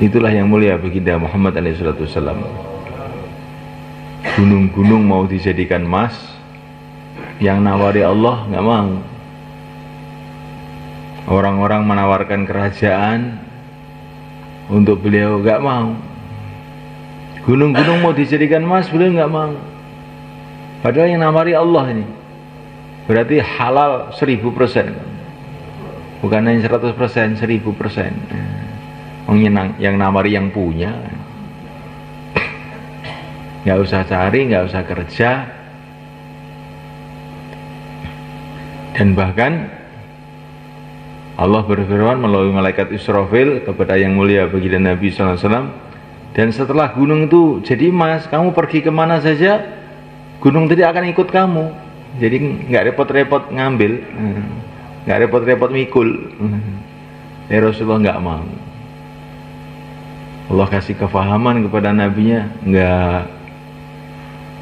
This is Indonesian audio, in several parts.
Itulah yang mulia baginda Muhammad SAW. Gunung-gunung mau dijadikan emas, yang nawari Allah nggak mau. Orang-orang menawarkan kerajaan untuk beliau nggak mau. Gunung-gunung mau dijadikan emas, beliau nggak mau. Padahal yang nawari Allah ini berarti halal 1000%, bukan hanya 100%, 1000%. Yang nawari yang punya, nggak usah cari, nggak usah kerja. Dan bahkan Allah berfirman melalui malaikat Israfil kepada yang mulia baginda Nabi SAW, dan setelah gunung itu jadi emas, kamu pergi kemana saja, gunung tidak akan ikut kamu. Jadi nggak repot-repot ngambil, nggak repot-repot mikul. Ya Rasulullah nggak mau. Allah kasih kefahaman kepada nabinya, enggak,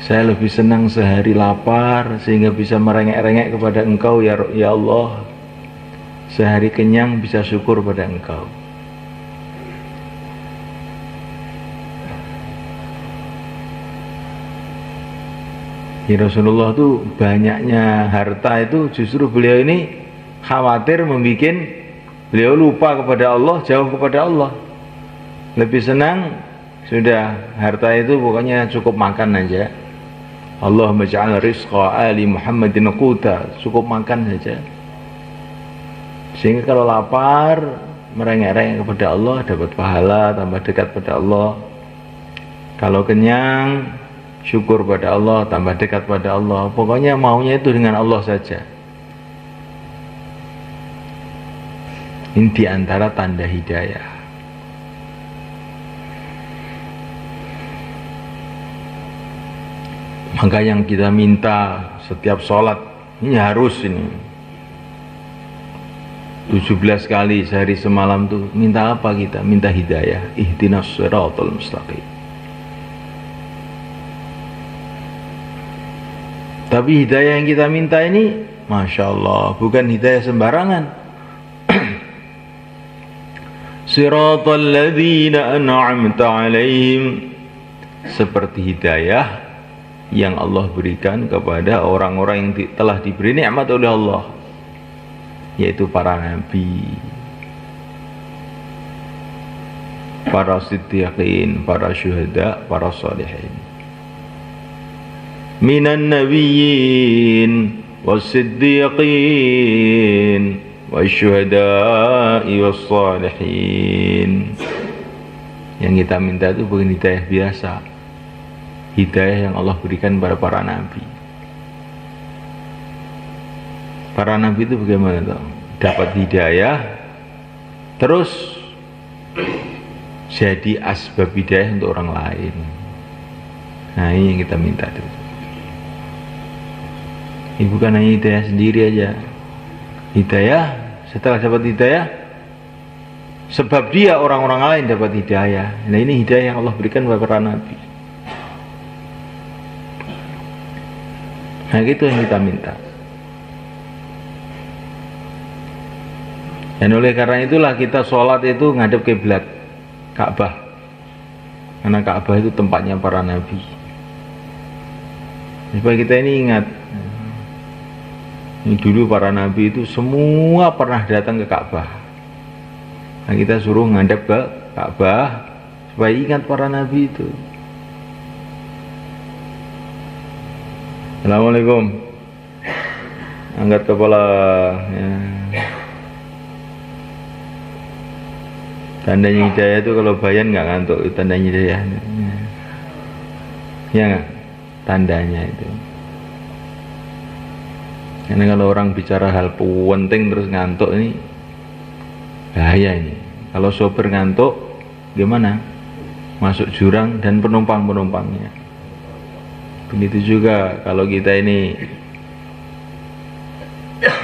saya lebih senang sehari lapar sehingga bisa merengek-rengek kepada engkau ya Allah, sehari kenyang bisa syukur pada engkau. Ya Rasulullah tuh banyaknya harta itu justru beliau ini khawatir membuat beliau lupa kepada Allah, jauh kepada Allah. Lebih senang sudah harta itu pokoknya cukup makan aja. Allahumma ja'al rizqa ali Muhammadin quta, cukup makan saja. Sehingga kalau lapar merengek-rengek kepada Allah, dapat pahala, tambah dekat pada Allah. Kalau kenyang syukur pada Allah, tambah dekat pada Allah. Pokoknya maunya itu dengan Allah saja. Ini diantara tanda hidayah. Maka yang kita minta setiap sholat ini harus ini 17 kali sehari semalam tuh minta apa kita? Minta hidayah. Ihdinas siratal mustaqim. Tapi hidayah yang kita minta ini, Masya Allah, bukan hidayah sembarangan. Siratal ladzina an'amta alaihim, seperti hidayah yang Allah berikan kepada orang-orang yang telah diberi nikmat oleh Allah, yaitu para nabi, para siddiqin, para syuhada, para salihin. Minan nabiyyin was-siddiqin wasyuhada'i was-salihin. Yang kita minta itu bukan hidayah biasa, hidayah yang Allah berikan kepada para nabi. Para nabi itu bagaimana toh? Dapat hidayah, terus jadi asbab hidayah untuk orang lain. Nah ini yang kita minta terus. Ini bukan hanya hidayah sendiri aja. Hidayah, setelah dapat hidayah, sebab dia orang-orang lain dapat hidayah. Nah ini hidayah yang Allah berikan kepada para nabi. Nah itu yang kita minta. Dan oleh karena itulah kita sholat itu ngadep kiblat Ka'bah, karena Ka'bah itu tempatnya para nabi. Supaya kita ini ingat, ini dulu para nabi itu semua pernah datang ke Ka'bah. Nah kita suruh ngadep ke Ka'bah supaya ingat para nabi itu. Assalamualaikum. Angkat kepala ya. Tandanya hidayah itu kalau bayan nggak ngantuk, itu tandanya hidayah ya nggak? Tandanya itu. Karena kalau orang bicara hal penting terus ngantuk, ini bahaya ini. Kalau sopir ngantuk gimana? Masuk jurang dan penumpang-penumpangnya. Begitu juga kalau kita ini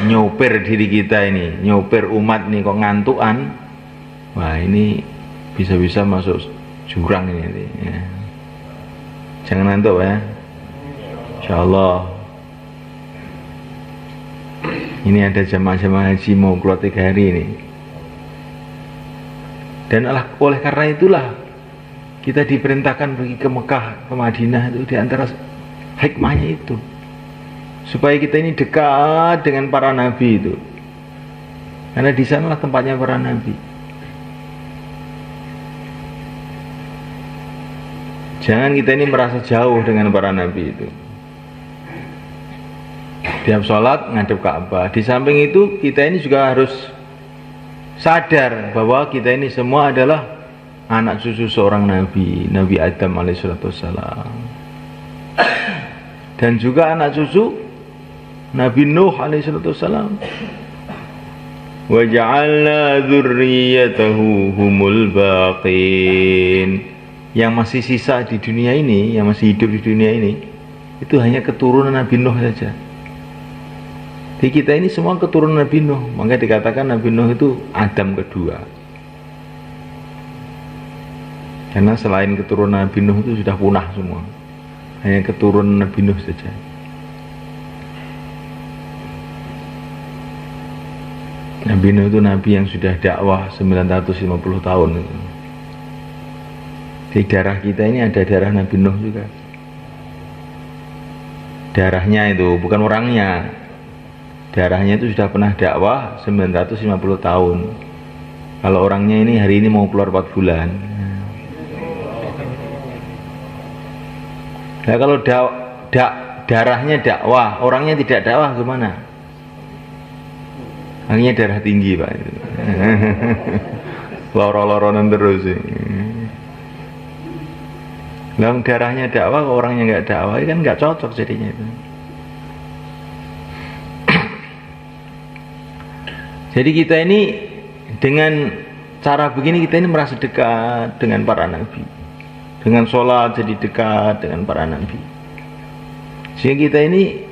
nyopir diri kita ini, nyopir umat nih kok ngantukan, wah ini bisa-bisa masuk jurang ini ya. Jangan ngantuk ya, insyaallah. Ini ada jamaah-jamaah haji mau keluar 3 hari ini. Dan oleh karena itulah kita diperintahkan pergi ke Mekah, ke Madinah, itu di antara hikmahnya itu. Supaya kita ini dekat dengan para nabi itu. Karena di sanalah tempatnya para nabi. Jangan kita ini merasa jauh dengan para nabi itu. Tiap sholat ngadep Ka'bah. Di samping itu kita ini juga harus sadar bahwa kita ini semua adalah anak cucu seorang nabi, Nabi Adam alaihissalam. Dan juga anak cucu Nabi Nuh alaihissalam. Wa ja'alna dzurriyyatahu humul baqin. Yang masih sisa di dunia ini, yang masih hidup di dunia ini, itu hanya keturunan Nabi Nuh saja. Jadi kita ini semua keturunan Nabi Nuh. Maka dikatakan Nabi Nuh itu Adam kedua. Karena selain keturunan Nabi Nuh itu sudah punah semua. Hanya keturunan Nabi Nuh saja. Nabi Nuh itu nabi yang sudah dakwah 950 tahun. Di darah kita ini ada darah Nabi Nuh juga. Darahnya itu, bukan orangnya. Darahnya itu sudah pernah dakwah 950 tahun. Kalau orangnya ini hari ini mau keluar 4 bulan. Nah kalau darahnya dakwah, orangnya tidak dakwah gimana? Akhirnya darah tinggi Pak. Loro-loronan terus. Lah darahnya dakwah, orangnya nggak dakwah, kan nggak cocok jadinya itu. Jadi kita ini dengan cara begini kita ini merasa dekat dengan para nabi. Dengan sholat jadi dekat dengan para nabi. Sehingga kita ini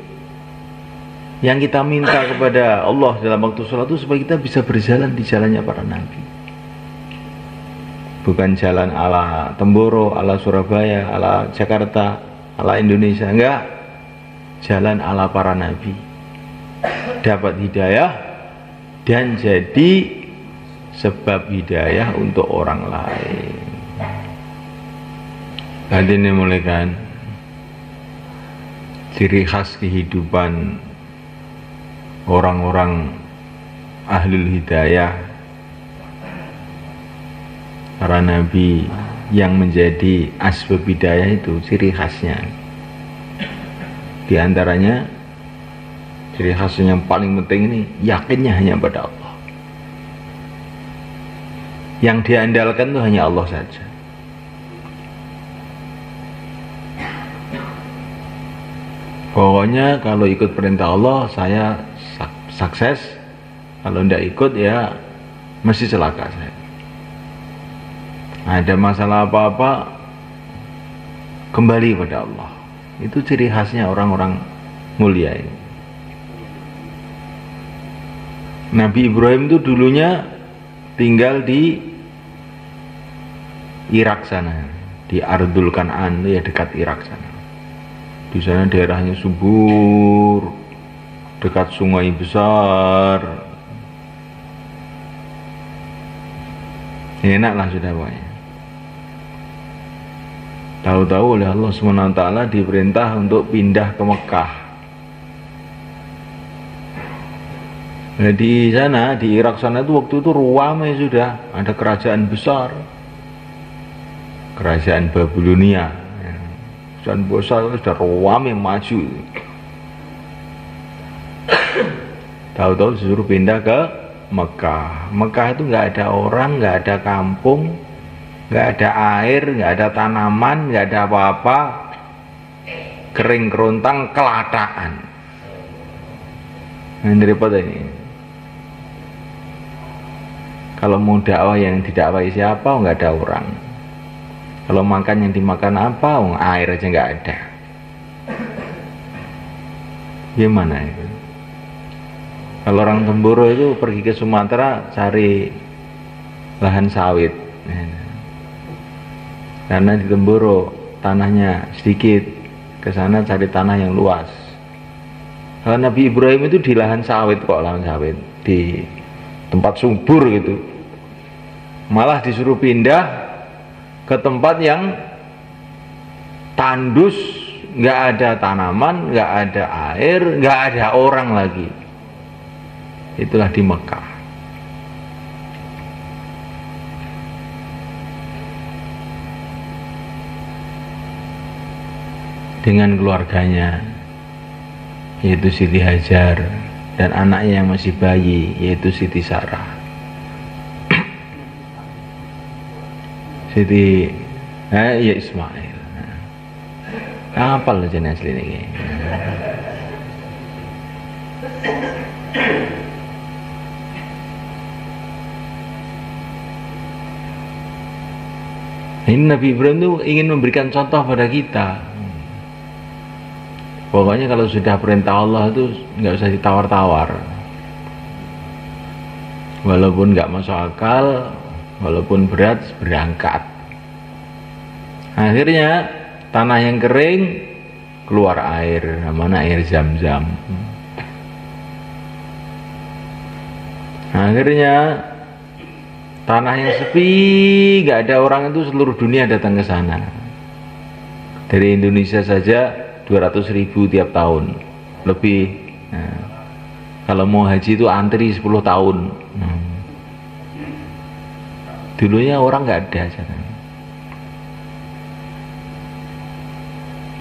yang kita minta kepada Allah dalam waktu sholat itu supaya kita bisa berjalan di jalannya para nabi. Bukan jalan ala Temboro, ala Surabaya, ala Jakarta, ala Indonesia. Enggak. Jalan ala para nabi. Dapat hidayah dan jadi sebab hidayah untuk orang lain. Hadirin yang muliakan, ciri khas kehidupan orang-orang ahlul hidayah, para nabi yang menjadi asbab hidayah itu ciri khasnya. Di antaranya ciri khasnya yang paling penting ini yakinnya hanya pada Allah. Yang diandalkan itu hanya Allah saja. Pokoknya kalau ikut perintah Allah saya sukses, kalau tidak ikut ya mesti celaka saya. Ada masalah apa-apa kembali pada Allah. Itu ciri khasnya orang-orang mulia ini. Nabi Ibrahim itu dulunya tinggal di Irak sana, di Ardul Kan'an, ya dekat Irak sana. Di sana daerahnya subur, dekat sungai besar. Enaklah sudah pokoknya. Tahu-tahu oleh Allah SWT diperintah untuk pindah ke Mekah. Nah, di sana, di Irak sana itu waktu itu ruamai sudah, ada kerajaan besar, kerajaan Babilonia. Kerajaan besar sudah ruamai maju. Tahu-tahu disuruh pindah ke Mekah. Mekah itu nggak ada orang, nggak ada kampung, nggak ada air, nggak ada tanaman, nggak ada apa-apa, kering kerontang, kelataan. Nah, daripada ini. Kalau mau dakwah yang didakwahi siapa, nggak ada orang. Kalau makan yang dimakan apa, air aja nggak ada. Gimana itu? Kalau orang Temboro itu pergi ke Sumatera cari lahan sawit. Karena di Temboro tanahnya sedikit, ke sana cari tanah yang luas. Kalau Nabi Ibrahim itu di lahan sawit kok, lahan sawit di tempat subur gitu. malah disuruh pindah ke tempat yang tandus, nggak ada tanaman, nggak ada air, nggak ada orang lagi. Itulah di Mekah. Dengan keluarganya, yaitu Siti Hajar, dan anaknya yang masih bayi, yaitu Siti Sarah. Siti ya Ismail. Apa lo jenis asli ini? Ini Nabi Ibrahim itu ingin memberikan contoh pada kita. Pokoknya kalau sudah perintah Allah itu nggak usah ditawar-tawar. Walaupun nggak masuk akal, walaupun berat, berangkat. Akhirnya tanah yang kering keluar air, namanya air Zam-Zam. Akhirnya tanah yang sepi, nggak ada orang, itu seluruh dunia datang ke sana. Dari Indonesia saja 200.000 tiap tahun lebih. Nah, kalau mau haji itu antri 10 tahun. Dulunya orang nggak ada sana.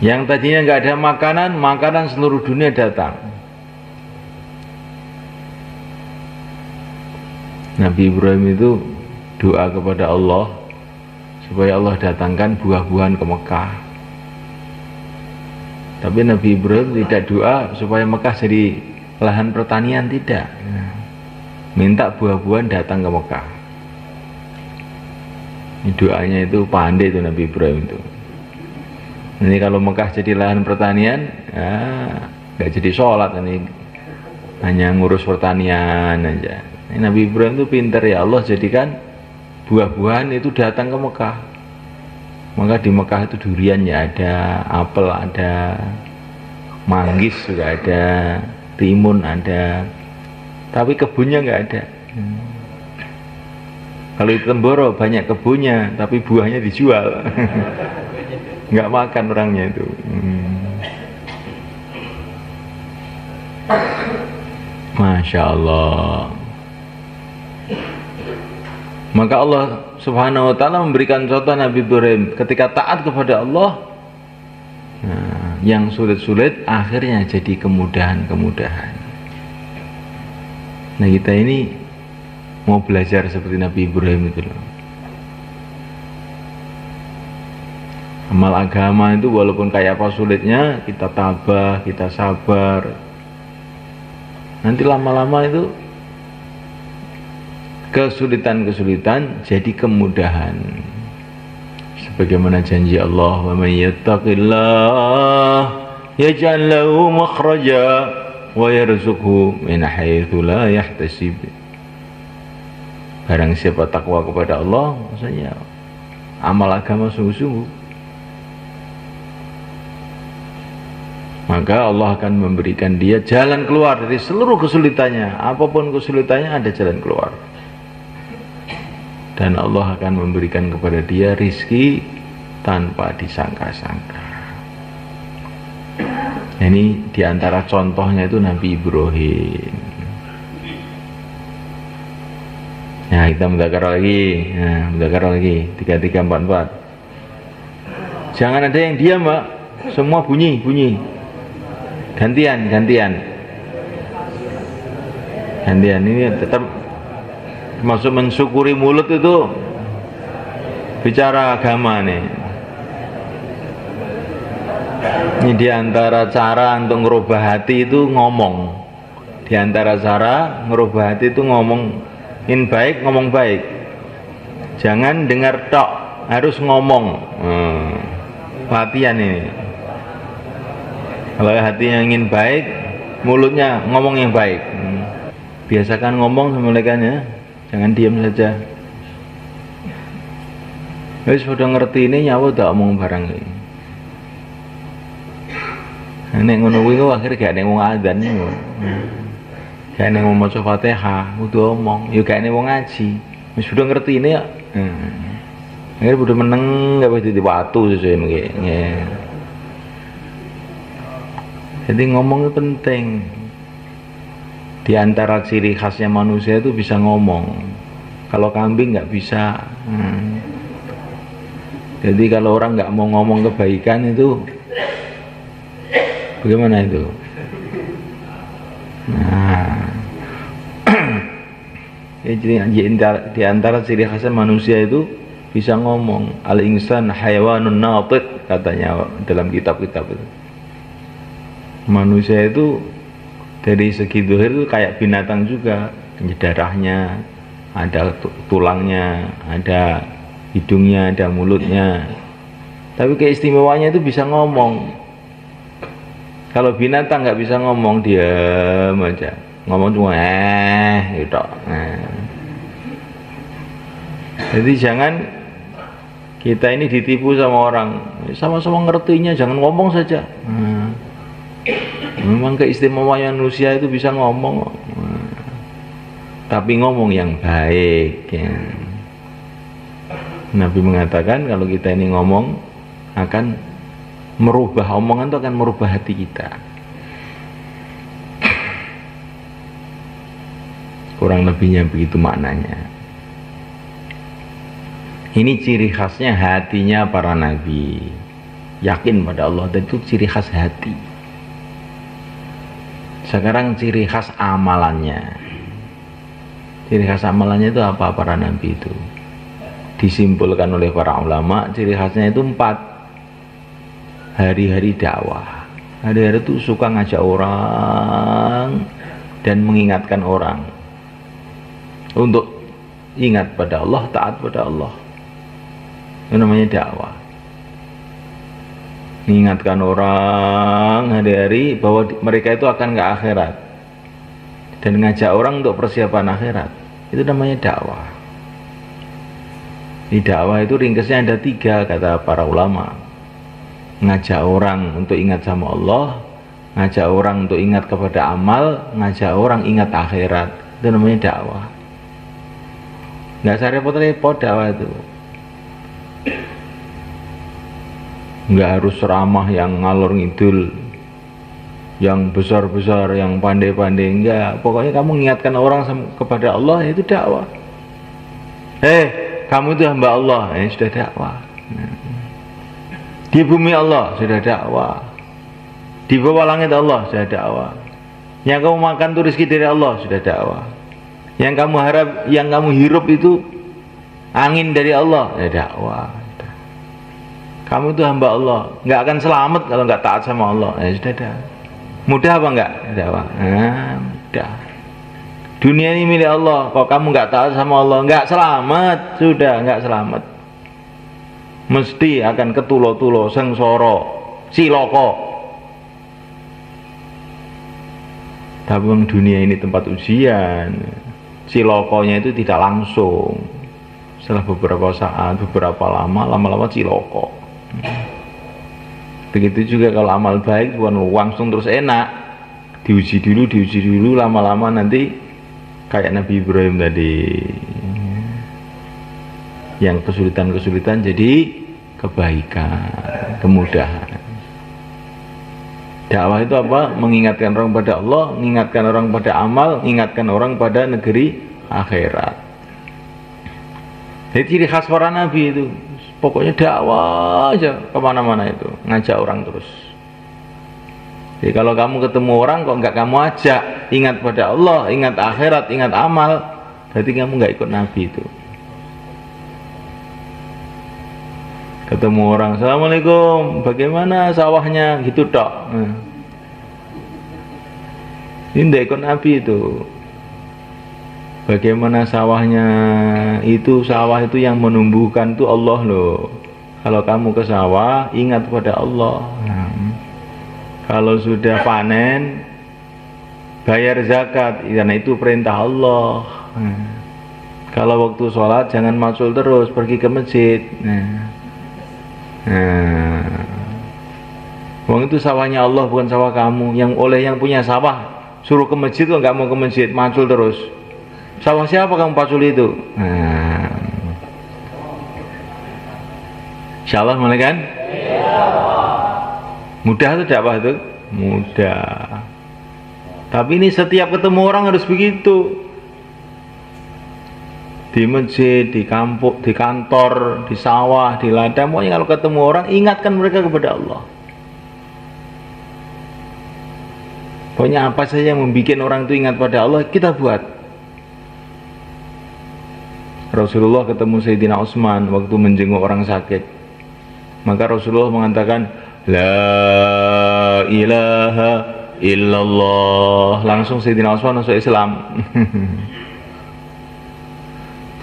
Yang tadinya nggak ada makanan seluruh dunia datang. Nabi Ibrahim itu doa kepada Allah supaya Allah datangkan buah-buahan ke Mekah. Tapi Nabi Ibrahim tidak doa supaya Mekah jadi lahan pertanian, tidak. Minta buah-buahan datang ke Mekah. Ini doanya itu pandai itu Nabi Ibrahim itu. Ini kalau Mekah jadi lahan pertanian, nggak jadi sholat, ini hanya ngurus pertanian aja. Ini Nabi Ibrahim itu pintar, ya Allah jadikan buah-buahan itu datang ke Mekah. Maka di Mekah itu duriannya ada, apel ada, manggis juga ada, timun ada, tapi kebunnya nggak ada. Kalau di Temboro banyak kebunnya, tapi buahnya dijual. Nggak makan orangnya itu. Masya Allah. Maka Allah Subhanahu wa ta'ala memberikan contoh Nabi Ibrahim ketika taat kepada Allah. Nah, yang sulit-sulit akhirnya jadi kemudahan-kemudahan. Nah, kita ini mau belajar seperti Nabi Ibrahim itu loh. Amal agama itu walaupun kayak apa sulitnya, kita tabah, kita sabar. Nanti lama-lama itu kesulitan-kesulitan jadi kemudahan. Sebagaimana janji Allah, "Wa may yattaqillah yaj'al lahu makhraja wa yarzuqhu min haitsu la yahtasib." Barang siapa takwa kepada Allah, maksudnya amal agama sungguh-sungguh, maka Allah akan memberikan dia jalan keluar dari seluruh kesulitannya. Apapun kesulitannya ada jalan keluar. Dan Allah akan memberikan kepada dia rizki tanpa disangka-sangka. Ini diantara contohnya itu Nabi Ibrahim. Nah, kita mudzakarah lagi. Nah, mudzakarah lagi 3344. Jangan ada yang diam, Mbak. Semua bunyi. Gantian. Ini tetap masuk mensyukuri mulut itu bicara agama nih. Ini diantara cara untuk ngerubah hati itu ngomong. Diantara cara ngerubah hati itu ngomongin baik, ngomong baik. Jangan dengar tok, harus ngomong. Latihan ini. Kalau hatinya ingin baik, mulutnya ngomong yang baik. Biasakan ngomong sama mereka-nya. Jangan diam saja. Wis sudah ngerti ini nyawa tak omong barang ini. Nek ngono kuwi kok akhire gak nek wong adzan niku. Gak nek wong maca Fatihah kudu omong, ya gak nek wong ngaji. Wis sudah ngerti ini ya Akhirnya udah meneng nggak bisa di watu sesuai mungkin. Jadi ngomong itu penting. Di antara ciri khasnya manusia itu bisa ngomong. Kalau kambing nggak bisa. Jadi kalau orang nggak mau ngomong kebaikan itu, bagaimana itu? Nah, di antara ciri khasnya manusia itu bisa ngomong. Al-insan hayawanun natiq katanya dalam kitab-kitab itu. Manusia itu dari segi zahir itu kayak binatang juga, darahnya, ada tulangnya, ada hidungnya, ada mulutnya. Tapi keistimewanya itu bisa ngomong. Kalau binatang nggak bisa ngomong, diam aja. Ngomong cuma gitu. Jadi jangan kita ini ditipu sama orang. Sama-sama ngertinya, jangan ngomong saja. Memang keistimewaan manusia itu bisa ngomong. Tapi ngomong yang baik ya. Nabi mengatakan kalau kita ini ngomong akan merubah, omongan itu akan merubah hati kita. Kurang lebihnya begitu maknanya. Ini ciri khasnya hatinya para nabi. Yakin pada Allah, dan itu ciri khas hati. Sekarang ciri khas amalannya. Ciri khas amalannya itu apa para nabi itu? Disimpulkan oleh para ulama, ciri khasnya itu 4. Hari-hari dakwah. Hari-hari itu suka ngajak orang dan mengingatkan orang untuk ingat pada Allah, taat pada Allah. Itu namanya dakwah. Mengingatkan orang hari-hari bahwa mereka itu akan ke akhirat dan ngajak orang untuk persiapan akhirat. Itu namanya dakwah. Di dakwah itu ringkasnya ada 3 kata para ulama. Ngajak orang untuk ingat sama Allah, ngajak orang untuk ingat kepada amal, ngajak orang ingat akhirat. Itu namanya dakwah. Nggak usah repot-repot dakwah itu. Nggak harus ceramah yang ngalor ngidul, yang besar-besar, yang pandai-pandai. Enggak, pokoknya kamu mengingatkan orang kepada Allah, itu dakwah. Kamu itu hamba Allah, sudah dakwah. Di bumi Allah sudah dakwah. Di bawah langit Allah sudah dakwah. Yang kamu makan itu rezeki dari Allah sudah dakwah. Yang kamu harap, yang kamu hirup itu angin dari Allah, dakwah. Kamu itu hamba Allah, nggak akan selamat kalau nggak taat sama Allah. Sudah dah. Mudah apa enggak? Dakwah. Mudah. Dunia ini milik Allah, kalau kamu nggak taat sama Allah, nggak selamat. Sudah, nggak selamat. Mesti akan ketulo-tulo, sengsara, cilaka. Tapi dunia ini tempat ujian. Cilokonya itu tidak langsung. Setelah beberapa saat, beberapa lama-lama ciloko. Begitu juga kalau amal baik bukan langsung terus enak. Diuji dulu, lama-lama nanti kayak Nabi Ibrahim tadi. Yang kesulitan-kesulitan jadi kebaikan, kemudahan. Dakwah itu apa? Mengingatkan orang pada Allah, mengingatkan orang pada amal, mengingatkan orang pada negeri akhirat. Jadi ciri khas para nabi itu, pokoknya dakwah aja kemana-mana itu, ngajak orang terus. Jadi kalau kamu ketemu orang kok nggak kamu ajak, ingat pada Allah, ingat akhirat, ingat amal, berarti kamu nggak ikut nabi itu. Ketemu orang, assalamualaikum, bagaimana sawahnya, gitu tok. Ini tidak ikut nabi itu. Bagaimana sawahnya, itu sawah itu yang menumbuhkan itu Allah loh. Kalau kamu ke sawah, ingat pada Allah. Kalau sudah panen, bayar zakat, karena itu perintah Allah. Kalau waktu sholat jangan masul terus, pergi ke masjid. Wong itu sawahnya Allah, bukan sawah kamu. Yang oleh yang punya sawah suruh ke masjid kok nggak mau ke masjid, macul terus. Sawah siapa kamu pacul itu? Insyaallah mulai kan? Mudah atau dakwah itu? Mudah. Tapi ini setiap ketemu orang harus begitu. Di masjid, di kampung, di kantor, di sawah, di ladang, pokoknya kalau ketemu orang ingatkan mereka kepada Allah. Pokoknya apa saja yang membuat orang itu ingat pada Allah, kita buat. Rasulullah ketemu Sayyidina Utsman waktu menjenguk orang sakit. Maka Rasulullah mengatakan, La ilaha illallah. Langsung Sayyidina Utsman masuk Islam.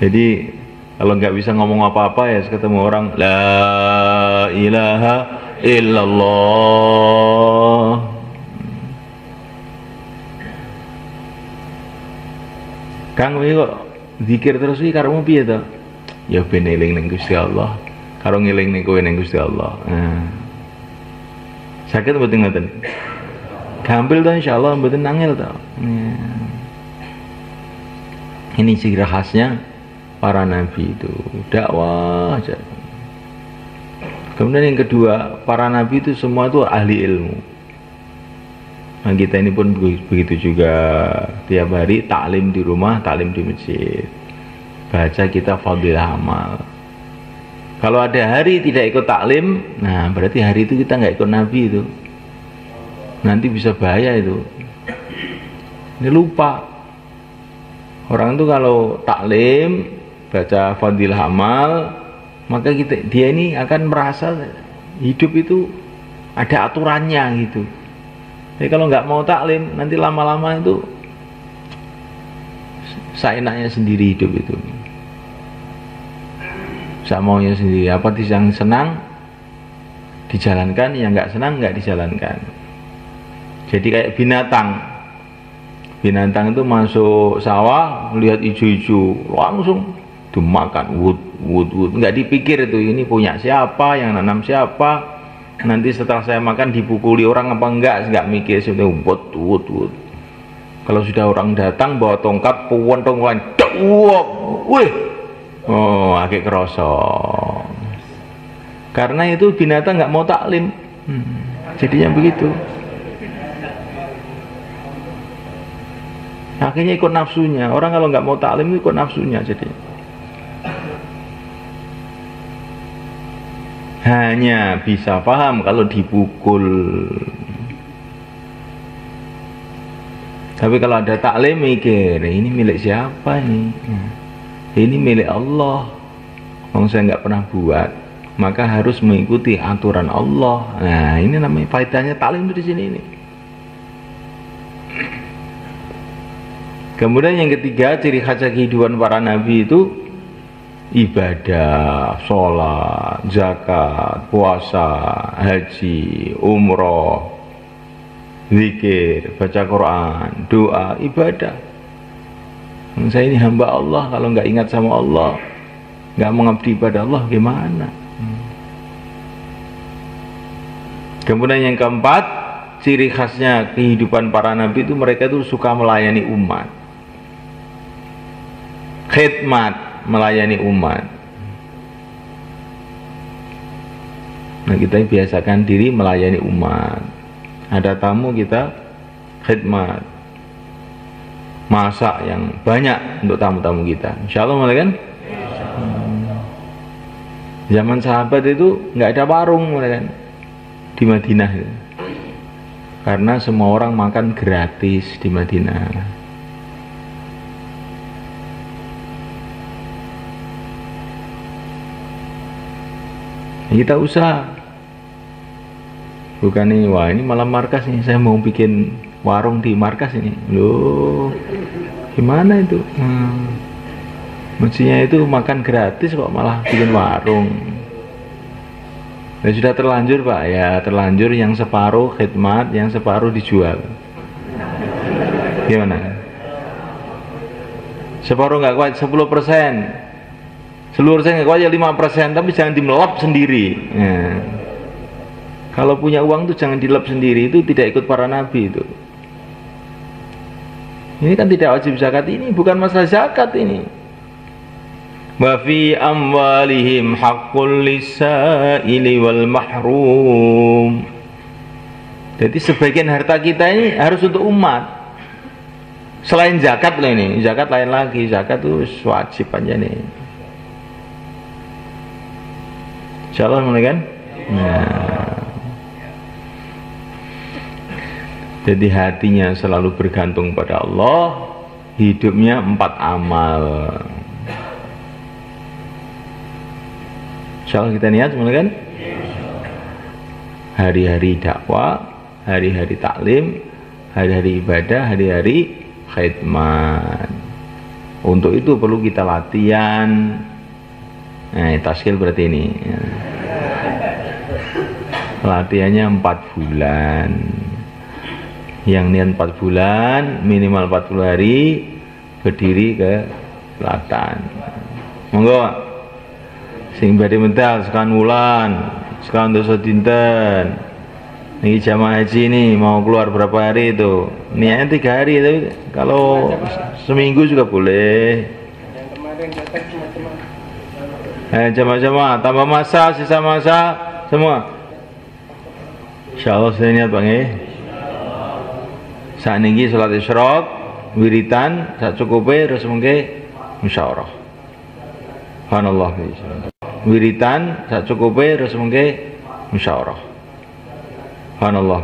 Jadi kalau nggak bisa ngomong apa-apa ya ketemu orang, La ilaha illallah. Kang iki kok zikir terus iki karepmu piye to? Ya ben eling ning Gusti Allah. Karo ngeling ning kowe ning Gusti Allah. Sakit mboten ngoten. Gampil to insyaallah mboten nangil to. Ini ciri khasnya para nabi itu, dakwah aja. Kemudian yang kedua, para nabi itu semua itu ahli ilmu. Nah, kita ini pun begitu juga, tiap hari taklim di rumah, taklim di masjid, baca kitab Fadilah Amal. Kalau ada hari tidak ikut taklim, nah berarti hari itu kita nggak ikut nabi itu. Nanti bisa bahaya itu. Ini lupa. Orang itu kalau taklim, baca Fadilah Amal, maka dia ini akan merasa hidup itu ada aturannya gitu. Jadi kalau nggak mau taklim, nanti lama-lama itu seenaknya sendiri hidup itu. Saya maunya sendiri. Apa yang senang dijalankan, yang nggak senang nggak dijalankan. Jadi kayak binatang. Binatang itu masuk sawah, melihat hijau-hijau, langsung dimakan, wud, nggak dipikir itu ini punya siapa, yang nanam siapa. Nanti setelah saya makan dipukuli orang apa enggak mikir, sudah wud. Kalau sudah orang datang bawa tongkat, puwon-puwon, wih, oh agak kerosok. Karena itu binatang nggak mau taklim, jadinya begitu. Akhirnya ikut nafsunya. Orang kalau nggak mau taklim ikut nafsunya jadi. Hanya bisa paham kalau dipukul. Tapi kalau ada taklim mikir, ini milik siapa ini? Ini milik Allah. Kalau saya nggak pernah buat, maka harus mengikuti aturan Allah. Nah, ini namanya faedahnya taklim di sini ini. Kemudian yang ketiga, ciri khas kehidupan para nabi itu ibadah, sholat, zakat, puasa, haji, umroh, zikir, baca Quran, doa, ibadah. Saya ini hamba Allah, kalau nggak ingat sama Allah, nggak mengabdi pada Allah, gimana? Kemudian yang keempat, ciri khasnya kehidupan para nabi itu mereka itu suka melayani umat, khidmat, melayani umat. Nah, kita biasakan diri melayani umat. Ada tamu kita khidmat, masak yang banyak untuk tamu-tamu kita. Insya Allah mulai kan? Zaman sahabat itu nggak ada warung mulai kan di Madinah itu. Karena semua orang makan gratis di Madinah. Kita usaha, bukan nih, wah ini malam markas nih, saya mau bikin warung di markas ini. Loh, gimana itu? Mestinya itu makan gratis kok malah bikin warung. Ya sudah terlanjur Pak, ya terlanjur, yang separuh khidmat, yang separuh dijual. Gimana? Separuh nggak kuat 10%. Seluruh saya nggak kuat ya 5%, tapi jangan dimelap sendiri. Ya. Kalau punya uang tuh jangan dilap sendiri, itu tidak ikut para nabi itu. Ini kan tidak wajib zakat, ini bukan masalah zakat ini. wa fi amwalihim haqqul lisaili wal mahrum. Jadi sebagian harta kita ini harus untuk umat. Selain zakat lah ini, zakat lain lagi, zakat itu wajib aja nih. Insyaallah mulai kan? Nah. Jadi hatinya selalu bergantung pada Allah, hidupnya 4 amal. Insyaallah kita niat mulai kan? Hari-hari dakwah, hari-hari taklim, hari-hari ibadah, hari-hari khidmat. Untuk itu perlu kita latihan. Nah, taskil berarti ini. Latihannya 4 bulan. Yang niat 4 bulan, minimal 40 hari, berdiri ke selatan. Monggo. Sing badhe mental sekan wulan, sekan dosa dinten. Ini jamaah haji ini mau keluar berapa hari itu? Niatnya 3 hari, tapi kalau seminggu juga boleh. Jamaah-jamaah tambah masa, sisa masa semua. Insyaallah saya niat Bang saat ini salat isyraq, wiritan, sak cukupe terus mengke musyawarah. Subhanallah. Wiritan, sak cukupe terus mengke musyawarah. Subhanallah.